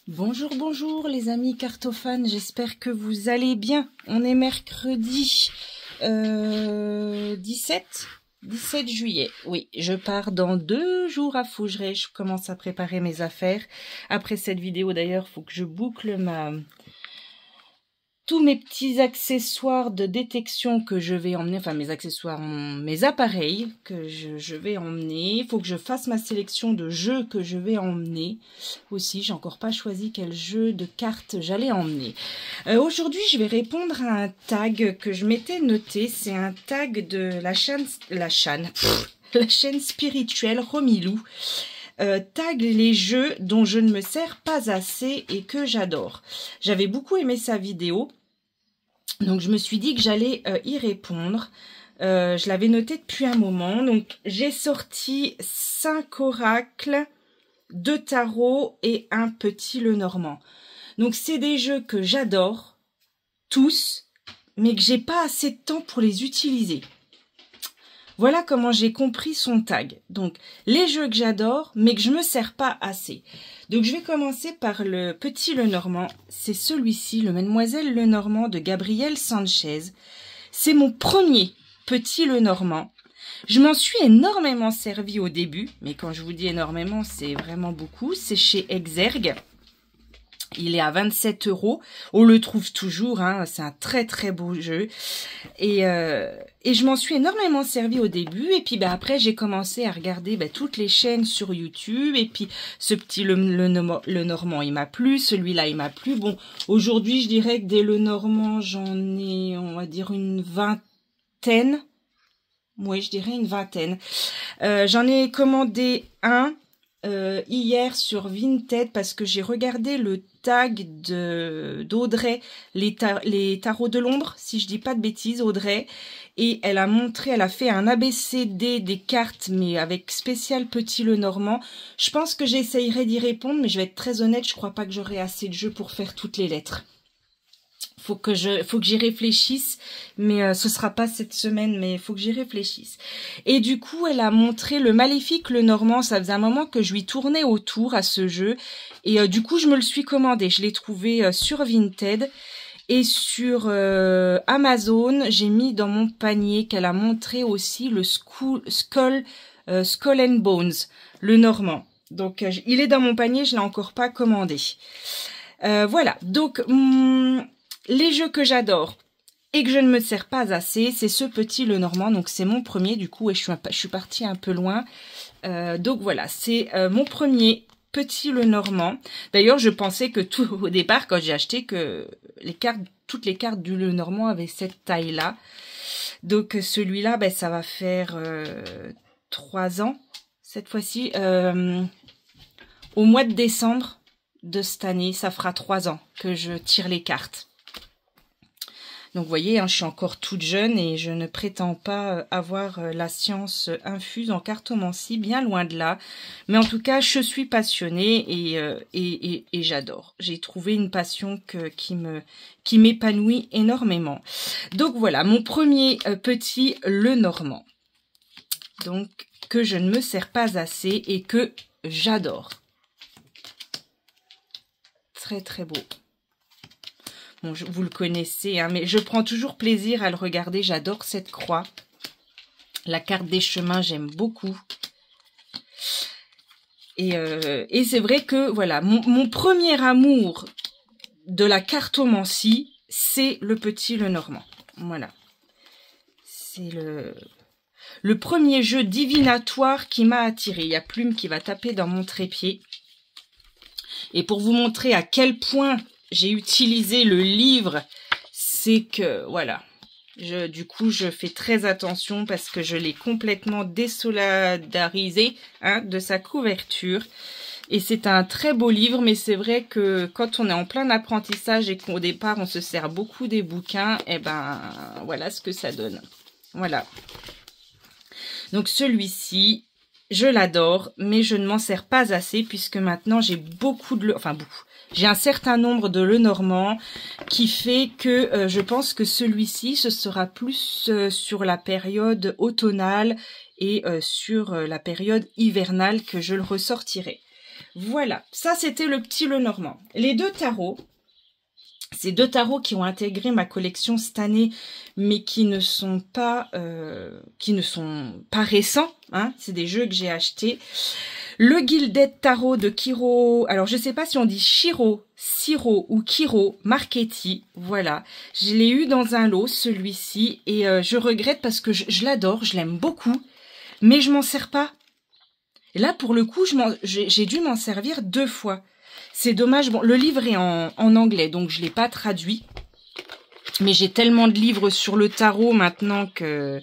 Bonjour, bonjour les amis cartophanes, j'espère que vous allez bien. On est mercredi 17 juillet. Oui, je pars dans 2 jours à Fougeray, je commence à préparer mes affaires. Après cette vidéo d'ailleurs, il faut que je boucle tous mes petits accessoires de détection que je vais emmener, enfin mes accessoires, mes appareils que je vais emmener. Il faut que je fasse ma sélection de jeux que je vais emmener. Aussi, j'ai encore pas choisi quel jeu de cartes j'allais emmener. Aujourd'hui, je vais répondre à un tag que je m'étais noté. C'est un tag de la chaîne spirituelle Romilou. Tag les jeux dont je ne me sers pas assez et que j'adore. J'avais beaucoup aimé sa vidéo. Donc, je me suis dit que j'allais y répondre. Je l'avais noté depuis un moment. Donc, j'ai sorti 5 oracles, 2 tarots et un petit Lenormand. Donc, c'est des jeux que j'adore, tous, mais que j'ai pas assez de temps pour les utiliser. Voilà comment j'ai compris son tag. Donc, les jeux que j'adore, mais que je me sers pas assez. Donc, je vais commencer par le petit Lenormand. C'est celui-ci, le Mademoiselle Lenormand de Gabriel Sanchez. C'est mon premier petit Lenormand. Je m'en suis énormément servi au début, mais quand je vous dis énormément, c'est vraiment beaucoup. C'est chez Exergue. Il est à 27 €. On le trouve toujours, hein. C'est un très très beau jeu. Et je m'en suis énormément servi au début. Et puis après, j'ai commencé à regarder toutes les chaînes sur YouTube. Et puis ce petit Lenormand, il m'a plu. Celui-là, il m'a plu. Bon, aujourd'hui, je dirais que des Lenormand, j'en ai, on va dire, une vingtaine. Oui, je dirais une vingtaine. J'en ai commandé un hier sur Vinted parce que j'ai regardé le tag d'Audrey, les tarots de l'ombre, si je dis pas de bêtises, Audrey, et elle a fait un ABCD des cartes, mais avec spécial petit Lenormand. Je pense que j'essayerai d'y répondre, mais je vais être très honnête, je crois pas que j'aurai assez de jeux pour faire toutes les lettres. Faut que j'y réfléchisse, mais ce sera pas cette semaine, mais il faut que j'y réfléchisse. Et du coup, elle a montré le Maléfique Lenormand. Ça faisait un moment que je lui tournais autour à ce jeu. Et du coup, je me le suis commandé. Je l'ai trouvé sur Vinted. Et sur Amazon, j'ai mis dans mon panier qu'elle a montré aussi le Skull and Bones, le Normand. Donc, il est dans mon panier, je l'ai encore pas commandé. Voilà, donc... les jeux que j'adore et que je ne me sers pas assez, c'est ce petit Lenormand. Donc c'est mon premier du coup et je suis partie un peu loin. Donc voilà, c'est mon premier petit Lenormand. D'ailleurs, je pensais que tout au départ, quand j'ai acheté, que toutes les cartes du Lenormand avaient cette taille-là. Donc celui-là, ça va faire 3 ans cette fois-ci. Au mois de décembre de cette année, ça fera 3 ans que je tire les cartes. Donc vous voyez, je suis encore toute jeune et je ne prétends pas avoir la science infuse en cartomancie, bien loin de là. Mais en tout cas, je suis passionnée et j'adore. J'ai trouvé une passion qui m'épanouit énormément. Donc voilà, mon premier petit Lenormand. Donc que je ne me sers pas assez et que j'adore. Très très beau. Bon, vous le connaissez, mais je prends toujours plaisir à le regarder. J'adore cette croix. La carte des chemins, j'aime beaucoup. Et c'est vrai que, voilà, mon premier amour de la cartomancie, c'est le petit Lenormand. Voilà. C'est le premier jeu divinatoire qui m'a attiré. Il y a Plume qui va taper dans mon trépied. Et pour vous montrer à quel point... j'ai utilisé le livre, c'est que, voilà, du coup, je fais très attention parce que je l'ai complètement désolidarisé de sa couverture. Et c'est un très beau livre, mais c'est vrai que quand on est en plein apprentissage et qu'au départ, on se sert beaucoup des bouquins, voilà ce que ça donne. Voilà. Donc, celui-ci... je l'adore, mais je ne m'en sers pas assez puisque maintenant j'ai j'ai un certain nombre de Lenormand qui fait que je pense que celui-ci, ce sera plus sur la période automnale et sur la période hivernale que je le ressortirai. Voilà, ça c'était le petit Lenormand. Les deux tarots, ces deux tarots qui ont intégré ma collection cette année, mais qui ne sont pas récents, hein, c'est des jeux que j'ai achetés. Le Gilded Tarot de Kiro, alors je sais pas si on dit Shiro, Siro ou Kiro Marchetti, voilà. Je l'ai eu dans un lot, celui-ci, et je regrette parce que je l'adore, je l'aime beaucoup, mais je m'en sers pas. Et là, pour le coup, j'ai dû m'en servir 2 fois. C'est dommage, bon, le livre est en anglais, donc je l'ai pas traduit. Mais j'ai tellement de livres sur le tarot maintenant que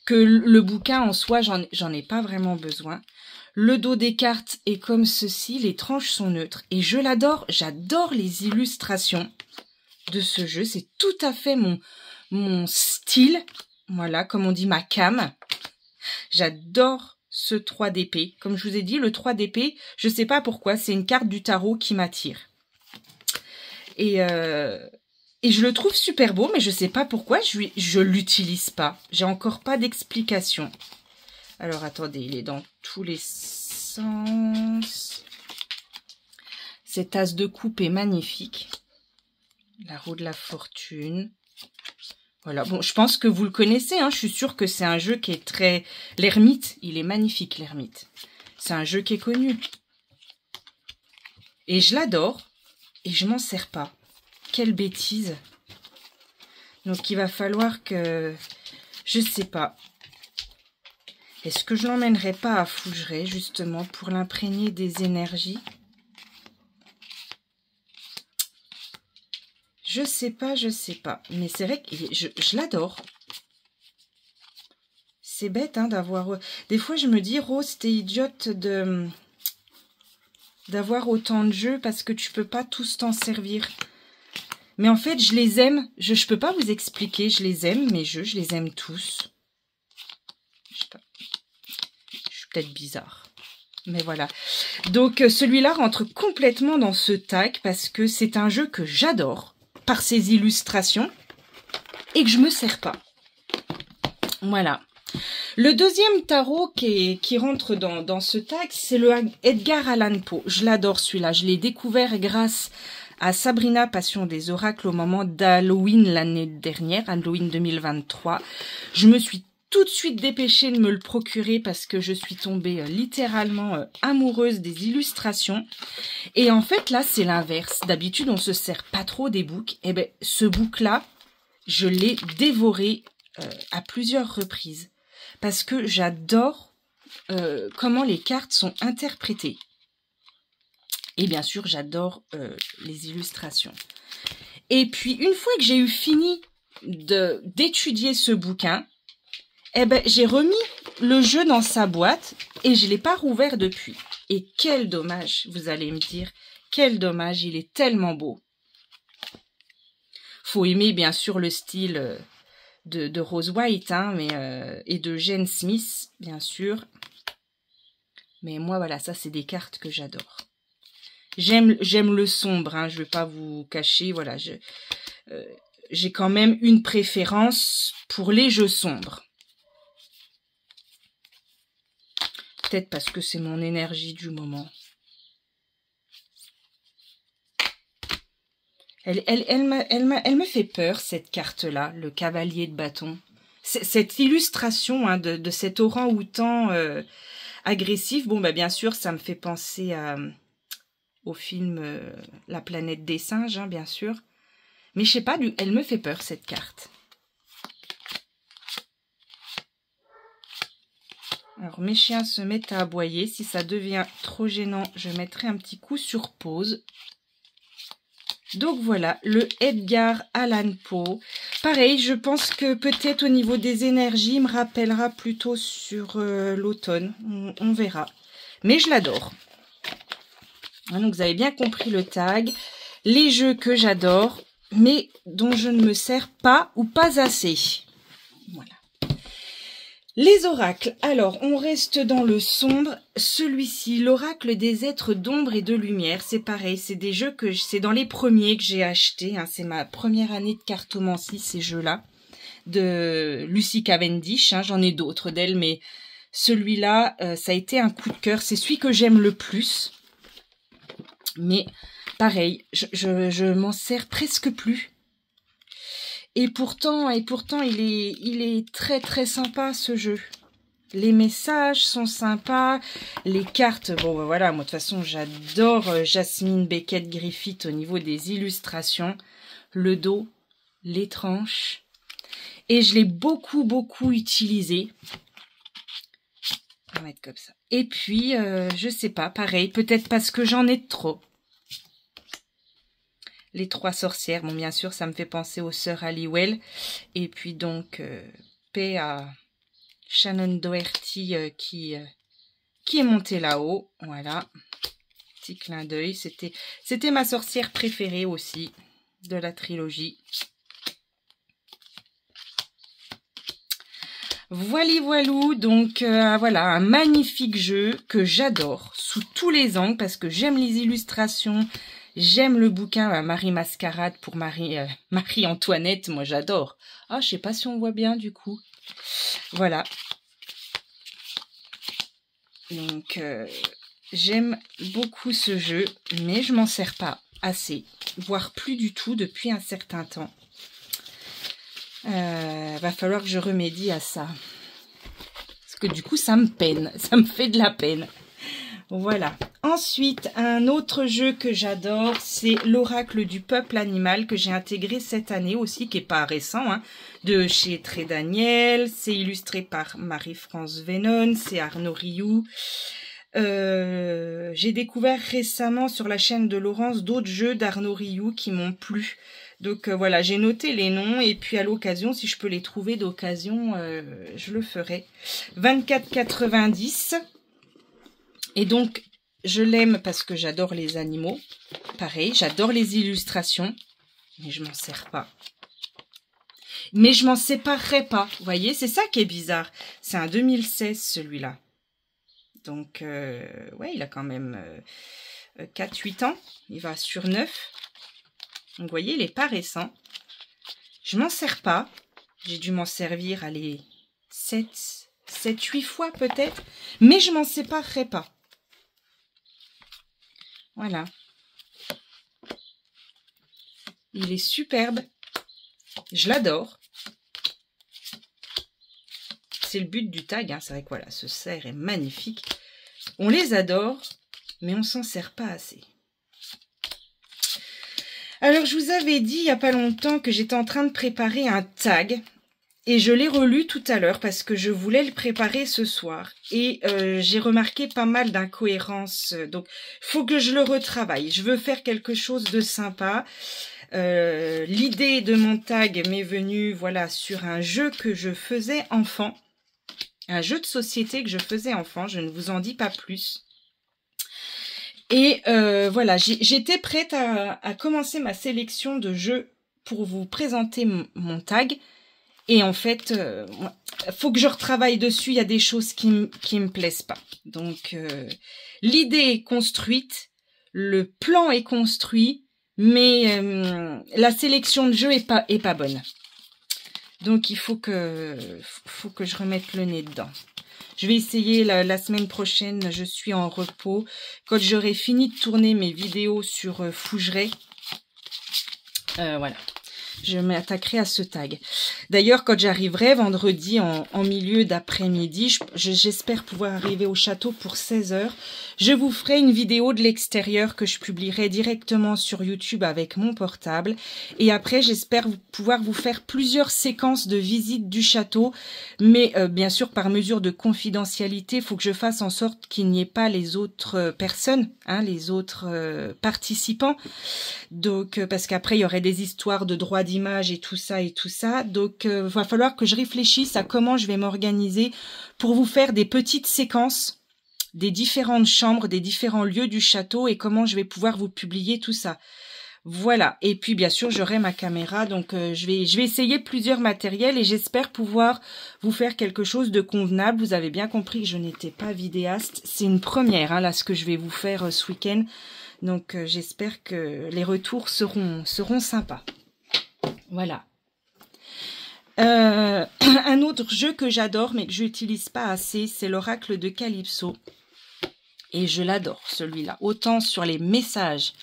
le bouquin en soi, j'en ai pas vraiment besoin. Le dos des cartes est comme ceci, les tranches sont neutres. Et je l'adore, j'adore les illustrations de ce jeu. C'est tout à fait mon style. Voilà, comme on dit, ma came. J'adore ce 3 d'épée. Comme je vous ai dit, le 3 d'épée, je sais pas pourquoi, c'est une carte du tarot qui m'attire. Et je le trouve super beau, mais je sais pas pourquoi je l'utilise pas. J'ai encore pas d'explication. Alors, attendez, il est dans tous les sens. Cet as de coupe est magnifique. La roue de la fortune. Voilà, bon, je pense que vous le connaissez, hein. Je suis sûre que c'est un jeu qui est très... L'ermite, il est magnifique, l'ermite. C'est un jeu qui est connu. Et je l'adore, et je m'en sers pas. Quelle bêtise. Donc, il va falloir que... Je sais pas. Est-ce que je l'emmènerai pas à Fougeray, justement, pour l'imprégner des énergies? Je sais pas. Mais c'est vrai que je l'adore. C'est bête, hein, d'avoir... Des fois, je me dis, Rose, t'es idiote d'avoir autant de jeux parce que tu peux pas tous t'en servir. Mais en fait, je les aime. Je peux pas vous expliquer. Je les aime, mes jeux. Je les aime tous. Je sais pas. Peut-être bizarre, mais voilà. Donc celui-là rentre complètement dans ce tag parce que c'est un jeu que j'adore par ses illustrations et que je me sers pas. Voilà. Le deuxième tarot qui rentre dans ce tag, c'est le Edgar Allan Poe. Je l'adore celui-là. Je l'ai découvert grâce à Sabrina Passion des Oracles au moment d'Halloween l'année dernière, Halloween 2023. Je me suis tout de suite dépêchée de me le procurer parce que je suis tombée littéralement amoureuse des illustrations. Et en fait, là, c'est l'inverse. D'habitude, on se sert pas trop des books. Et ben, ce book-là, je l'ai dévoré à plusieurs reprises. Parce que j'adore comment les cartes sont interprétées. Et bien sûr, j'adore les illustrations. Et puis, une fois que j'ai eu fini d'étudier ce bouquin, eh ben, j'ai remis le jeu dans sa boîte et je ne l'ai pas rouvert depuis. Et quel dommage, vous allez me dire. Quel dommage, il est tellement beau. Faut aimer, bien sûr, le style de Rose White, hein, et de Jane Smith, bien sûr. Mais moi, voilà, ça, c'est des cartes que j'adore. J'aime le sombre, hein, je ne vais pas vous cacher, voilà. J'ai quand même une préférence pour les jeux sombres. Peut-être parce que c'est mon énergie du moment. Elle me fait peur, cette carte-là, le cavalier de bâton. Cette illustration, hein, de cet orang-outan agressif, bon, bah, bien sûr, ça me fait penser au film La planète des singes, hein, bien sûr. Mais je sais pas, elle me fait peur, cette carte. Alors, mes chiens se mettent à aboyer. Si ça devient trop gênant, je mettrai un petit coup sur pause. Donc voilà, le Edgar Allan Poe. Pareil, je pense que peut-être au niveau des énergies, il me rappellera plutôt sur l'automne. On verra. Mais je l'adore. Donc vous avez bien compris le tag. Les jeux que j'adore, mais dont je ne me sers pas ou pas assez. Voilà. Les oracles, alors on reste dans le sombre, celui-ci, l'oracle des êtres d'ombre et de lumière, c'est pareil, c'est des jeux que c'est dans les premiers que j'ai achetés, hein, c'est ma première année de cartomancie, ces jeux-là, de Lucy Cavendish, hein, j'en ai d'autres d'elle, mais celui-là, ça a été un coup de cœur, c'est celui que j'aime le plus, Mais pareil, je m'en sers presque plus. Et pourtant, il est très très sympa ce jeu. Les messages sont sympas, les cartes, bon ben voilà, moi de toute façon j'adore Jasmine Beckett Griffith au niveau des illustrations, le dos, les tranches, et je l'ai beaucoup utilisé. On va mettre comme ça. Et puis, je sais pas, pareil, peut-être parce que j'en ai trop. Les 3 sorcières, bon bien sûr ça me fait penser aux sœurs Halliwell, et puis donc paix à Shannon Doherty qui est montée là-haut, voilà, petit clin d'œil, c'était ma sorcière préférée aussi de la trilogie. Voilou, donc voilà, un magnifique jeu que j'adore sous tous les angles parce que j'aime les illustrations, j'aime le bouquin Marie Mascarade pour Marie-Antoinette, moi j'adore. Ah, je sais pas si on voit bien du coup. Voilà. Donc j'aime beaucoup ce jeu, mais je m'en sers pas assez, voire plus du tout depuis un certain temps. Va falloir que je remédie à ça. Parce que du coup, ça me peine. Ça me fait de la peine. Voilà. Ensuite, un autre jeu que j'adore, c'est l'Oracle du Peuple Animal que j'ai intégré cette année aussi, qui est pas récent, hein, de chez Très Daniel. C'est illustré par Marie-France Venon, c'est Arnaud Rioux. J'ai découvert récemment sur la chaîne de Laurence d'autres jeux d'Arnaud Rioux qui m'ont plu. Donc voilà, j'ai noté les noms et puis à l'occasion, si je peux les trouver d'occasion, je le ferai. 24,90. Et donc, je l'aime parce que j'adore les animaux. Pareil, j'adore les illustrations, mais je m'en sers pas. Mais je m'en séparerai pas, vous voyez, c'est ça qui est bizarre. C'est un 2016 celui-là. Donc, ouais, il a quand même 4-8 ans. Il va sur 9. Donc, vous voyez, il n'est pas récent. Je m'en sers pas. J'ai dû m'en servir, allez, 7-8 fois peut-être. Mais je m'en séparerai pas. Voilà. Il est superbe. Je l'adore. C'est le but du tag. Hein. C'est vrai que voilà, ce cerf est magnifique. On les adore, mais on s'en sert pas assez. Alors, je vous avais dit il n'y a pas longtemps que j'étais en train de préparer un tag. Et je l'ai relu tout à l'heure parce que je voulais le préparer ce soir. Et j'ai remarqué pas mal d'incohérences. Donc, faut que je le retravaille. Je veux faire quelque chose de sympa. L'idée de mon tag m'est venue voilà, sur un jeu que je faisais enfant. Un jeu de société que je faisais enfant. Je ne vous en dis pas plus. Et voilà, j'étais prête à commencer ma sélection de jeux pour vous présenter mon tag. Et en fait, faut que je retravaille dessus. Il y a des choses qui me plaisent pas. Donc, l'idée est construite, le plan est construit, mais la sélection de jeux est pas bonne. Donc, il faut que je remette le nez dedans. Je vais essayer la semaine prochaine. Je suis en repos. Quand j'aurai fini de tourner mes vidéos sur Fougeray, voilà. Je m'attaquerai à ce tag. D'ailleurs, quand j'arriverai vendredi en milieu d'après-midi, j'espère pouvoir arriver au château pour 16 h. Je vous ferai une vidéo de l'extérieur que je publierai directement sur YouTube avec mon portable. Et après, j'espère pouvoir vous faire plusieurs séquences de visite du château. Mais bien sûr, par mesure de confidentialité, il faut que je fasse en sorte qu'il n'y ait pas les autres personnes, hein, les autres participants. Donc, parce qu'après, il y aurait des histoires de droits d'image et tout ça. Donc, va falloir que je réfléchisse à comment je vais m'organiser pour vous faire des petites séquences des différentes chambres, des différents lieux du château et comment je vais pouvoir vous publier tout ça. Voilà. Et puis, bien sûr, j'aurai ma caméra. Donc, je vais essayer plusieurs matériels et j'espère pouvoir vous faire quelque chose de convenable. Vous avez bien compris que je n'étais pas vidéaste. C'est une première, hein, là, ce que je vais vous faire ce week-end. Donc, j'espère que les retours seront sympas. Voilà. Un autre jeu que j'adore, mais que je n'utilise pas assez, c'est l'Oracle de Calypso. Et je l'adore, celui-là. Autant sur les messages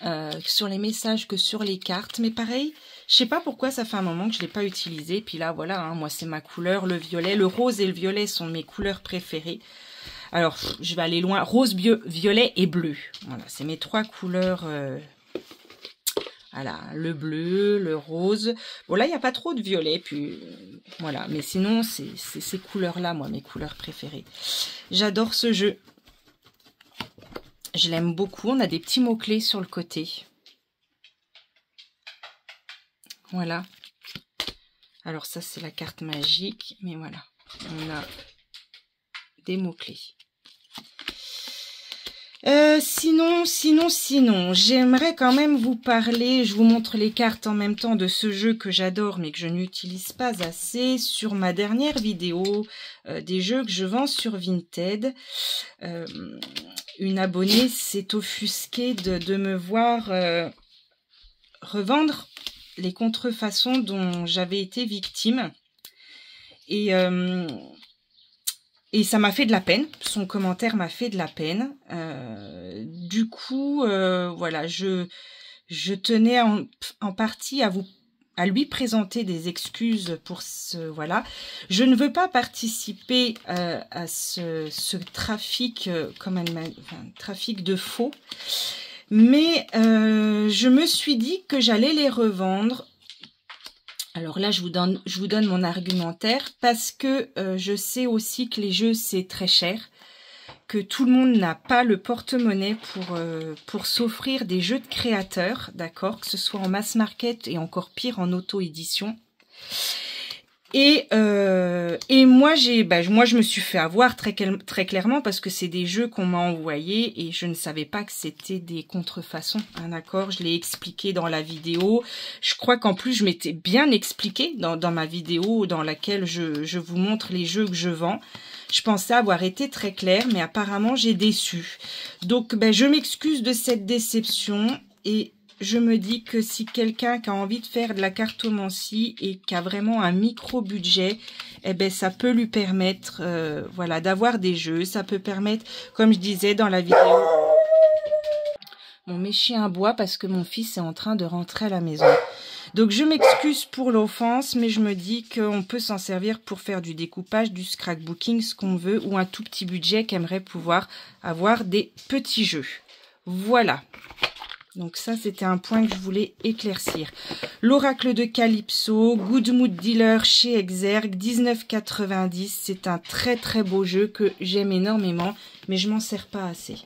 que sur les cartes. Mais pareil, je sais pas pourquoi ça fait un moment que je l'ai pas utilisé. Puis là, voilà, hein, moi c'est ma couleur, le violet. Le rose et le violet sont mes couleurs préférées. Alors, je vais aller loin. Rose, violet et bleu. Voilà, c'est mes 3 couleurs. Voilà, le bleu, le rose. Bon, là, il n'y a pas trop de violet. Puis, voilà. Mais sinon, c'est ces couleurs-là, moi, mes couleurs préférées. J'adore ce jeu. Je l'aime beaucoup. On a des petits mots-clés sur le côté. Voilà. Alors, ça, c'est la carte magique. Mais voilà. On a des mots-clés. Sinon, j'aimerais quand même vous parler, je vous montre les cartes en même temps de ce jeu que j'adore mais que je n'utilise pas assez. Sur ma dernière vidéo des jeux que je vends sur Vinted, une abonnée s'est offusquée de me voir revendre les contrefaçons dont j'avais été victime. Et ça m'a fait de la peine, son commentaire m'a fait de la peine. Du coup, voilà, je tenais en partie à lui présenter des excuses pour ce... Voilà. Je ne veux pas participer à ce trafic, trafic de faux, mais je me suis dit que j'allais les revendre. Alors là, je vous donne mon argumentaire parce que je sais aussi que les jeux, c'est très cher, que tout le monde n'a pas le porte-monnaie pour s'offrir des jeux de créateurs, d'accord, que ce soit en mass market et encore pire en auto-édition. Et moi, je me suis fait avoir très clairement parce que c'est des jeux qu'on m'a envoyés et je ne savais pas que c'était des contrefaçons, hein, d'accord. Je l'ai expliqué dans la vidéo. Je crois qu'en plus, je m'étais bien expliqué dans ma vidéo dans laquelle je vous montre les jeux que je vends. Je pensais avoir été très claire, mais apparemment, j'ai déçu. Donc, je m'excuse de cette déception et je me dis que si quelqu'un qui a envie de faire de la cartomancie et qui a vraiment un micro-budget, eh ben ça peut lui permettre voilà, d'avoir des jeux. Ça peut permettre, comme je disais dans la vidéo... Mon mes chiens aboient parce que mon fils est en train de rentrer à la maison. Donc je m'excuse pour l'offense, mais je me dis qu'on peut s'en servir pour faire du découpage, du scrapbooking, ce qu'on veut, ou un tout petit budget qui aimerait pouvoir avoir des petits jeux. Voilà. Donc ça, c'était un point que je voulais éclaircir. L'Oracle de Calypso, Good Mood Dealer chez Exergue, 19,90. C'est un très très beau jeu que j'aime énormément, mais je m'en sers pas assez.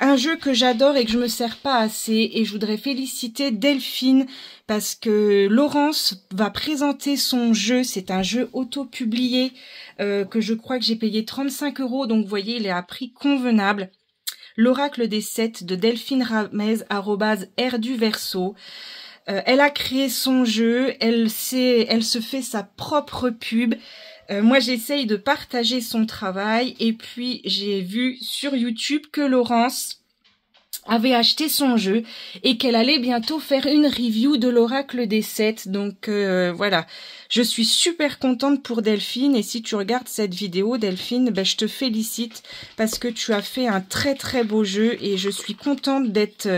Un jeu que j'adore et que je me sers pas assez, et je voudrais féliciter Delphine parce que Laurence va présenter son jeu. C'est un jeu auto-publié que je crois que j'ai payé 35 €, donc vous voyez, il est à prix convenable. L'Oracle des 7 de Delphine Ramez, @R du Verseau. Elle a créé son jeu, elle se fait sa propre pub. Moi, j'essaye de partager son travail. Et puis, j'ai vu sur YouTube que Laurence avait acheté son jeu et qu'elle allait bientôt faire une review de l'Oracle des 7. Donc voilà, je suis super contente pour Delphine, et si tu regardes cette vidéo, Delphine, je te félicite parce que tu as fait un très très beau jeu et je suis contente d'être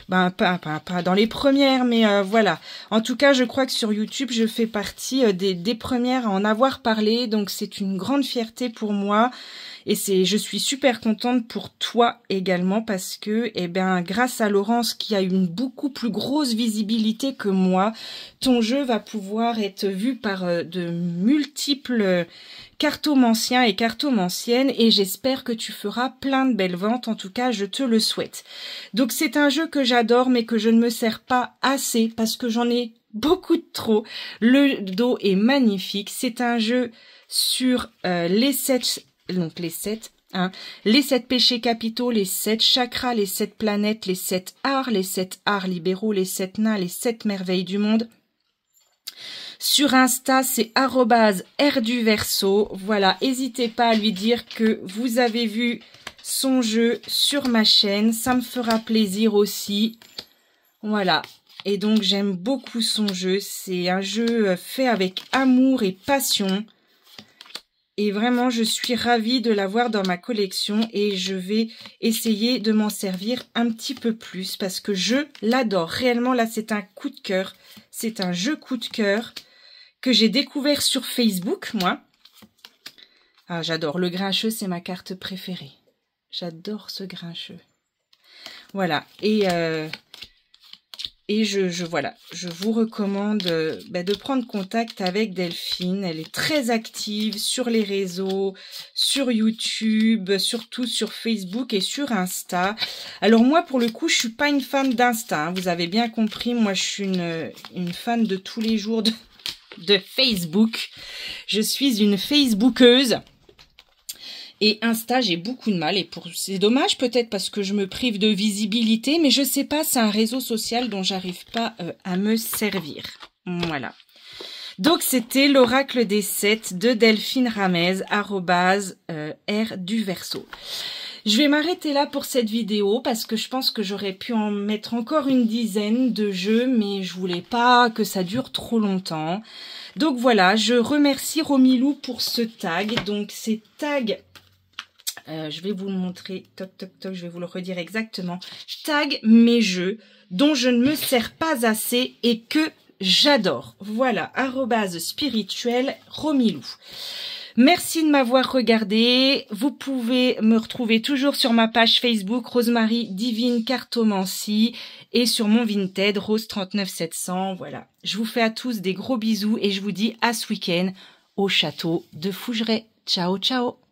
pas dans les premières, mais voilà. En tout cas, je crois que sur YouTube, je fais partie des premières à en avoir parlé, donc c'est une grande fierté pour moi. Et je suis super contente pour toi également parce que, grâce à Laurence qui a une beaucoup plus grosse visibilité que moi, ton jeu va pouvoir être vu par de multiples cartomanciens et cartomanciennes, et j'espère que tu feras plein de belles ventes. En tout cas, je te le souhaite. Donc c'est un jeu que j'adore mais que je ne me sers pas assez parce que j'en ai beaucoup de trop. Le dos est magnifique. C'est un jeu sur les 7 péchés capitaux, les 7 chakras, les 7 planètes, les 7 arts libéraux, les 7 nains, les 7 merveilles du monde. Sur Insta, c'est @R du Verseau. Voilà, n'hésitez pas à lui dire que vous avez vu son jeu sur ma chaîne. Ça me fera plaisir aussi. Voilà. Et donc, j'aime beaucoup son jeu. C'est un jeu fait avec amour et passion. Et vraiment, je suis ravie de l'avoir dans ma collection et je vais essayer de m'en servir un petit peu plus parce que je l'adore. Réellement, là, c'est un coup de cœur. C'est un jeu coup de cœur que j'ai découvert sur Facebook, moi. Ah, j'adore. Le grincheux, c'est ma carte préférée. J'adore ce grincheux. Voilà. Et je vous recommande de prendre contact avec Delphine. Elle est très active sur les réseaux, sur YouTube, surtout sur Facebook et sur Insta. Alors moi, pour le coup, je suis pas une fan d'Insta. Hein. Vous avez bien compris, moi, je suis une fan de tous les jours de Facebook. Je suis une Facebookeuse. Et Insta, j'ai beaucoup de mal. Et c'est dommage peut-être parce que je me prive de visibilité. Mais je sais pas, c'est un réseau social dont j'arrive pas à me servir. Voilà. Donc, c'était l'oracle des 7 de Delphine Ramez, @R du Verseau. Je vais m'arrêter là pour cette vidéo parce que je pense que j'aurais pu en mettre encore une dizaine de jeux. Mais je voulais pas que ça dure trop longtemps. Donc voilà, je remercie Romilou pour ce tag. Donc, c'est tag... je vais vous le montrer, toc toc toc, je vais vous le redire exactement. Tag mes jeux dont je ne me sers pas assez et que j'adore. Voilà, @spirituel Romilou. Merci de m'avoir regardé. Vous pouvez me retrouver toujours sur ma page Facebook Rosemary Divine Cartomancie et sur mon Vinted Rose 39700. Voilà, je vous fais à tous des gros bisous et je vous dis à ce week-end au château de Fougeray. Ciao, ciao.